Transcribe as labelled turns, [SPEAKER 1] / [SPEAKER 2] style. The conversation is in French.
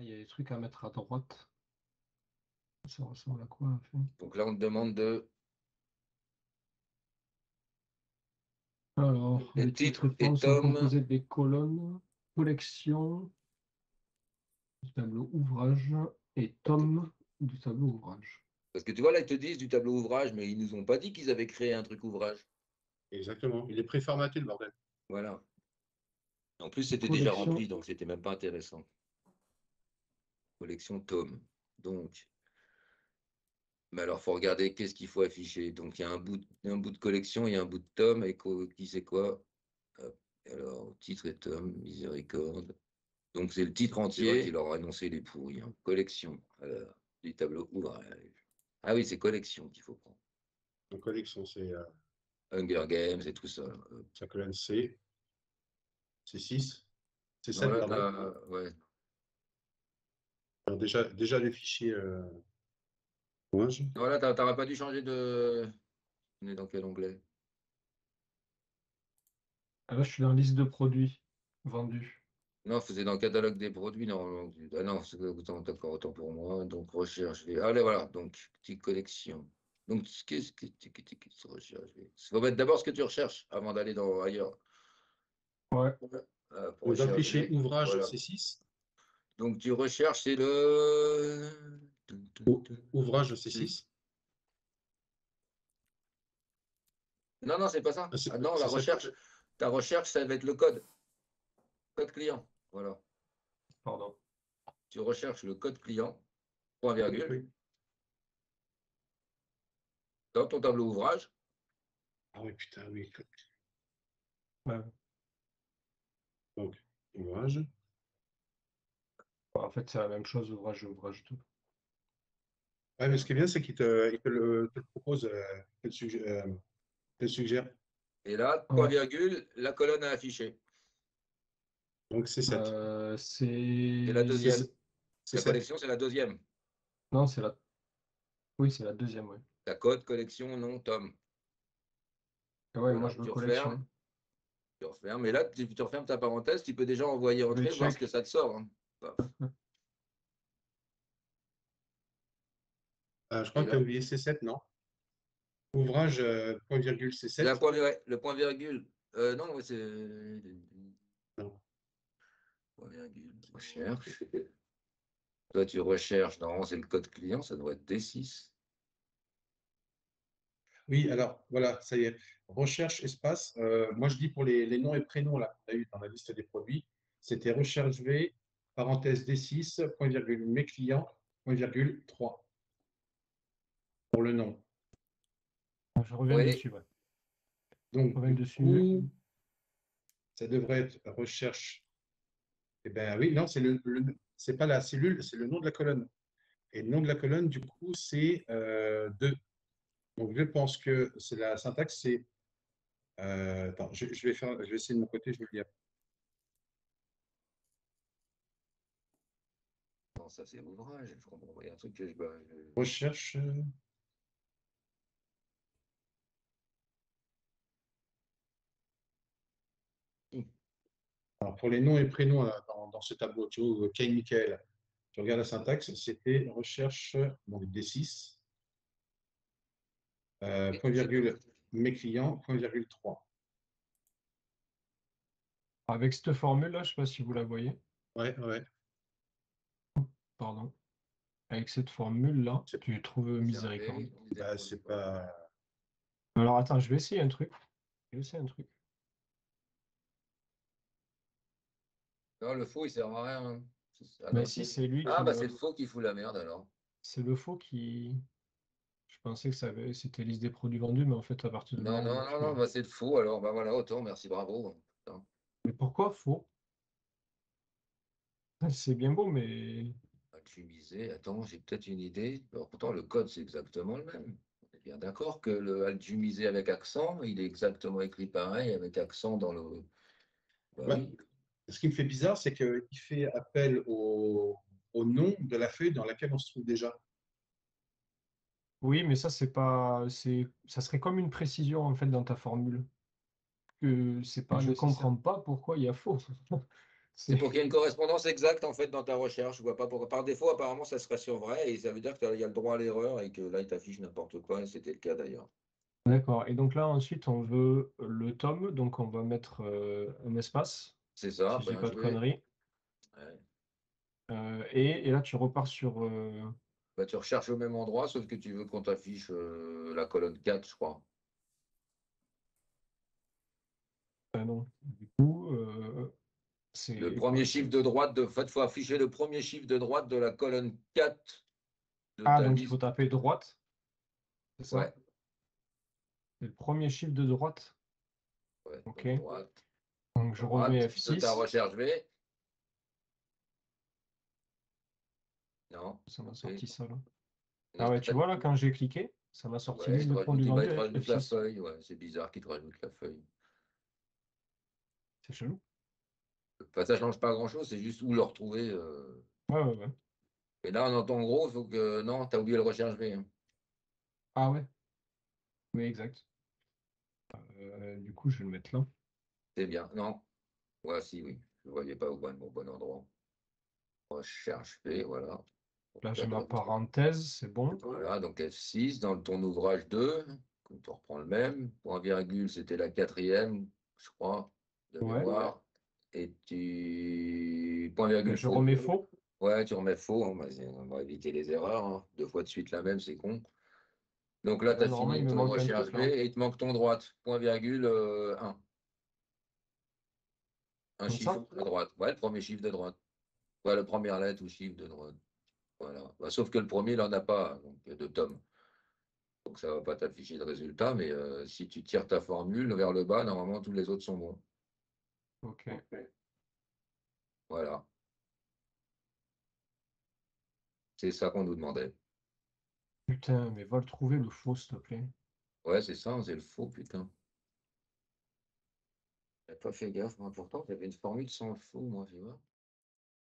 [SPEAKER 1] Ah, il y a des trucs à mettre à droite. Ça ressemble à quoi, en fait?
[SPEAKER 2] Donc là, on te demande de
[SPEAKER 1] Alors,
[SPEAKER 2] le
[SPEAKER 1] les titres
[SPEAKER 2] titre
[SPEAKER 1] et
[SPEAKER 2] et
[SPEAKER 1] formes sont
[SPEAKER 2] tome.
[SPEAKER 1] composés des colonnes, collection du tableau ouvrage et tome du tableau ouvrage.
[SPEAKER 2] Parce que tu vois, là, ils te disent du tableau ouvrage, mais ils nous ont pas dit qu'ils avaient créé un truc ouvrage.
[SPEAKER 3] Exactement. Il est préformaté, le bordel.
[SPEAKER 2] Voilà. En plus, c'était déjà
[SPEAKER 1] Collection,
[SPEAKER 2] rempli, donc c'était même pas intéressant. Collection tome. Donc, mais alors, faut regarder qu'est-ce qu'il faut afficher. Donc, il y a un bout de collection, il y a un bout de tome, et qui c'est quoi? Hop. Alors, titre et tome, miséricorde. Donc, c'est le titre
[SPEAKER 3] C'est vrai
[SPEAKER 2] entier,
[SPEAKER 3] qu'il
[SPEAKER 2] il aura annoncé les pourris, hein. Collection, alors, du tableau ouvrage. Ah oui, c'est collection qu'il faut prendre.
[SPEAKER 3] en collection, c'est
[SPEAKER 2] Hunger Games et tout ça.
[SPEAKER 3] sa colonne C. C'est 6. C'est
[SPEAKER 2] Non,
[SPEAKER 3] 7,
[SPEAKER 2] là,
[SPEAKER 3] pardon.
[SPEAKER 2] ouais.
[SPEAKER 3] Alors déjà les fichiers ouvrage.
[SPEAKER 2] Non, là, t'aurais pas dû changer de. On est dans quel onglet?
[SPEAKER 1] ah, là, je suis dans la liste de produits vendus.
[SPEAKER 2] Non, c'est dans le catalogue des produits, normalement. Ah non, c'est d'accord, autant pour moi. Donc, recherche. Allez, voilà. Donc, petite collection. Donc, qu'est-ce que tu recherches? Il faut mettre d'abord ce que tu recherches avant d'aller dans ailleurs.
[SPEAKER 1] Ouais,
[SPEAKER 2] Pour
[SPEAKER 3] Donc dans le
[SPEAKER 2] recherche
[SPEAKER 3] fichier
[SPEAKER 2] V.
[SPEAKER 3] ouvrage,
[SPEAKER 2] Voilà.
[SPEAKER 3] c'est 6.
[SPEAKER 2] Donc, tu recherches, c'est le.
[SPEAKER 3] Ouvrage, c'est 6.
[SPEAKER 2] Non, non, c'est pas ça.
[SPEAKER 3] Ah,
[SPEAKER 2] Ah non, la
[SPEAKER 3] c'est 7.
[SPEAKER 2] recherche. Ta recherche, ça va être le code. Code client. Voilà.
[SPEAKER 1] pardon.
[SPEAKER 2] Tu recherches le code client, point virgule,
[SPEAKER 3] Oui.
[SPEAKER 2] dans ton tableau ouvrage.
[SPEAKER 3] Ah oui, putain, oui.
[SPEAKER 1] Ouais.
[SPEAKER 3] Donc, ouvrage.
[SPEAKER 1] Bon, en fait, c'est la même chose, ouvrage et ouvrage tout.
[SPEAKER 3] Ouais, mais ce qui est bien, c'est qu'il te le propose, te le suggère.
[SPEAKER 2] Et là, point
[SPEAKER 1] Ouais.
[SPEAKER 2] virgule, la colonne à afficher.
[SPEAKER 3] Donc, c'est 7.
[SPEAKER 2] C'est la
[SPEAKER 1] C'est...
[SPEAKER 2] deuxième.
[SPEAKER 3] C'est
[SPEAKER 2] La
[SPEAKER 3] 7.
[SPEAKER 2] collection, c'est la deuxième.
[SPEAKER 1] Non, c'est la... Oui, c'est la deuxième, ouais.
[SPEAKER 2] Ta code, collection, nom, tome.
[SPEAKER 1] Ah ouais, moi,
[SPEAKER 2] Voilà,
[SPEAKER 1] je veux collection.
[SPEAKER 2] tu refermes. Et là, tu refermes ta parenthèse, tu peux déjà envoyer
[SPEAKER 1] Je vais
[SPEAKER 2] entrer, voir ce que
[SPEAKER 1] check.
[SPEAKER 2] ça te sort, hein. Paf.
[SPEAKER 3] Je crois
[SPEAKER 2] Et
[SPEAKER 3] que tu as
[SPEAKER 2] là,
[SPEAKER 3] oublié C7, non? Ouvrage, point virgule
[SPEAKER 2] la
[SPEAKER 3] C7.
[SPEAKER 2] le point virgule. Non, ouais, c'est.
[SPEAKER 3] Non.
[SPEAKER 2] Point virgule. Recherche. Toi, tu recherches. Normalement, c'est le code client, ça doit être D6.
[SPEAKER 3] Oui, alors voilà, ça y est. Recherche espace. Moi, je dis pour les noms et prénoms là, qu'on a eu dans la liste des produits, c'était recherche V, parenthèse D6, point virgule, mes clients, point virgule 3 pour le nom.
[SPEAKER 1] Je reviens
[SPEAKER 2] Oui.
[SPEAKER 1] dessus, ouais. Je
[SPEAKER 3] Donc,
[SPEAKER 1] reviens
[SPEAKER 3] du
[SPEAKER 1] dessus.
[SPEAKER 3] coup, ça devrait être recherche. Eh bien, oui, non, c'est pas la cellule, c'est le nom de la colonne. Et le nom de la colonne, du coup, c'est 2. Donc, je pense que c'est la syntaxe, c'est. Attends, je vais essayer de mon côté, je vais le dire.
[SPEAKER 2] Non, ça, c'est ouvrage. Je comprends. Il y a un truc que je. Bah,
[SPEAKER 3] Recherche. Alors, pour les noms et prénoms dans ce tableau, tu vois, Kay Michael, tu regardes la syntaxe, c'était recherche, donc D6,
[SPEAKER 2] Oui,
[SPEAKER 3] point
[SPEAKER 2] je sais pas.
[SPEAKER 3] virgule, mes clients, point virgule 3.
[SPEAKER 1] Avec cette formule-là, je sais pas si vous la voyez.
[SPEAKER 3] Ouais, ouais.
[SPEAKER 1] Pardon. Avec cette formule-là,
[SPEAKER 3] C'est
[SPEAKER 1] tu trouves miséricorde.
[SPEAKER 2] Observer, des
[SPEAKER 3] bah,
[SPEAKER 2] produits,
[SPEAKER 3] c'est
[SPEAKER 2] voilà.
[SPEAKER 3] pas.
[SPEAKER 1] Alors attends, je vais essayer un truc. Je vais essayer un truc.
[SPEAKER 2] Non, le faux, il sert à rien, hein. Ah
[SPEAKER 1] Mais
[SPEAKER 2] non,
[SPEAKER 1] si,
[SPEAKER 2] si.
[SPEAKER 1] c'est lui
[SPEAKER 2] Ah,
[SPEAKER 1] qui
[SPEAKER 2] bah, c'est
[SPEAKER 1] me.
[SPEAKER 2] le faux qui fout la merde alors.
[SPEAKER 1] C'est le faux qui. Je pensais que c'était liste des produits vendus, mais en fait, à partir de là,
[SPEAKER 2] Non, non, non, non, bah, c'est le faux alors. Bah voilà, autant, merci, bravo. Putain.
[SPEAKER 1] Mais pourquoi faux? C'est bien beau, mais.
[SPEAKER 2] Altumisé, attends, j'ai peut-être une idée. Alors, pourtant, le code, c'est exactement le même. On est bien d'accord que le altumisé avec accent, il est exactement écrit pareil, avec accent dans le. Bah
[SPEAKER 3] Ouais.
[SPEAKER 2] oui.
[SPEAKER 3] Ce qui me fait bizarre, c'est qu'il fait appel au nom de la feuille dans laquelle on se trouve déjà.
[SPEAKER 1] Oui, mais ça, c'est pas. Ça serait comme une précision, en fait, dans ta formule. Que c'est pas.
[SPEAKER 2] Je
[SPEAKER 1] Ne
[SPEAKER 2] sais ça.
[SPEAKER 1] comprends pas pourquoi il y a faux.
[SPEAKER 2] C'est pour qu'il y ait une correspondance exacte en fait dans ta recherche. Je vois pas pourquoi. Par défaut, apparemment, ça serait sur vrai et ça veut dire qu'il y a le droit à l'erreur et que là, il t'affiche n'importe quoi. Et c'était le cas d'ailleurs.
[SPEAKER 1] D'accord. Et donc là, ensuite, on veut le tome. Donc, on va mettre un espace,
[SPEAKER 2] C'est ça,
[SPEAKER 1] si je dis
[SPEAKER 2] ben,
[SPEAKER 1] pas
[SPEAKER 2] je
[SPEAKER 1] de
[SPEAKER 2] vais.
[SPEAKER 1] conneries.
[SPEAKER 2] Ouais.
[SPEAKER 1] Et là, tu repars sur...
[SPEAKER 2] Bah, tu recherches au même endroit, sauf que tu veux qu'on t'affiche la colonne 4, je crois.
[SPEAKER 1] ah non. Du coup,
[SPEAKER 2] Le
[SPEAKER 1] c'est
[SPEAKER 2] premier
[SPEAKER 1] quoi?
[SPEAKER 2] chiffre de droite, en fait, il faut afficher le premier chiffre de droite de la colonne 4 de
[SPEAKER 1] Ah,
[SPEAKER 2] ta
[SPEAKER 1] donc il faut
[SPEAKER 2] liste.
[SPEAKER 1] taper droite, c'est
[SPEAKER 2] Ouais,
[SPEAKER 1] ça? C'est le premier chiffre de droite.
[SPEAKER 2] ouais,
[SPEAKER 1] Ok.
[SPEAKER 2] donc droite,
[SPEAKER 1] Donc, je remets
[SPEAKER 2] droite de ta
[SPEAKER 1] F6.
[SPEAKER 2] recherche V. Non,
[SPEAKER 1] Ça m'a
[SPEAKER 2] ok.
[SPEAKER 1] sorti ça, là. Ah ouais, tu vois, là, quand j'ai cliqué, ça m'a sorti
[SPEAKER 2] Ouais,
[SPEAKER 1] liste de points du
[SPEAKER 2] il te
[SPEAKER 1] vendu
[SPEAKER 2] rajoute la
[SPEAKER 1] F6.
[SPEAKER 2] feuille. Ouais, c'est bizarre qu'il te rajoute la feuille.
[SPEAKER 1] C'est chelou.
[SPEAKER 2] Enfin, ça change pas grand-chose, c'est juste où le retrouver.
[SPEAKER 1] Ouais, ouais, ouais.
[SPEAKER 2] Et là, dans ton gros, il faut que. Non, tu as oublié le recherche V, hein.
[SPEAKER 1] Ah ouais, oui, exact. Du coup, je vais le mettre là.
[SPEAKER 2] C'est bien. Non, voici, oui. Je ne voyais pas au bon endroit. Recherche V, voilà.
[SPEAKER 1] Là, j'ai ma parenthèse, c'est bon.
[SPEAKER 2] Voilà, donc F6 dans ton ouvrage 2, tu reprends le même. Point virgule, c'était la quatrième, je crois, de
[SPEAKER 1] Ouais.
[SPEAKER 2] mémoire. Et tu. Point
[SPEAKER 1] Ben,
[SPEAKER 2] virgule
[SPEAKER 1] je
[SPEAKER 2] faux.
[SPEAKER 1] remets faux.
[SPEAKER 2] Ouais, tu remets faux, hein, on va éviter les erreurs, hein. 2 fois de suite la même, c'est con. Donc là,
[SPEAKER 1] Et
[SPEAKER 2] tu
[SPEAKER 1] là,
[SPEAKER 2] as
[SPEAKER 1] normalement, il
[SPEAKER 2] fini
[SPEAKER 1] me
[SPEAKER 2] ton
[SPEAKER 1] manque un
[SPEAKER 2] recherche
[SPEAKER 1] truc,
[SPEAKER 2] V
[SPEAKER 1] là.
[SPEAKER 2] et il te manque ton droite. Point virgule 1. Un
[SPEAKER 1] Comme
[SPEAKER 2] chiffre
[SPEAKER 1] ça?
[SPEAKER 2] à droite. Ouais, le premier chiffre de droite. Ouais, la première lettre ou chiffre de droite. Voilà. Bah, sauf que le premier, il n'en a pas, donc de tome. Donc ça ne va pas t'afficher de résultat, mais si tu tires ta formule vers le bas, normalement, tous les autres sont bons.
[SPEAKER 1] Ok.
[SPEAKER 2] Voilà. C'est ça qu'on nous demandait.
[SPEAKER 1] Putain, mais va le trouver, le faux, s'il te plaît.
[SPEAKER 2] Ouais, c'est ça, c'est le faux, putain. J'ai pas fait gaffe, moi, pourtant, j'avais une formule sans le faux, moi, tu vois.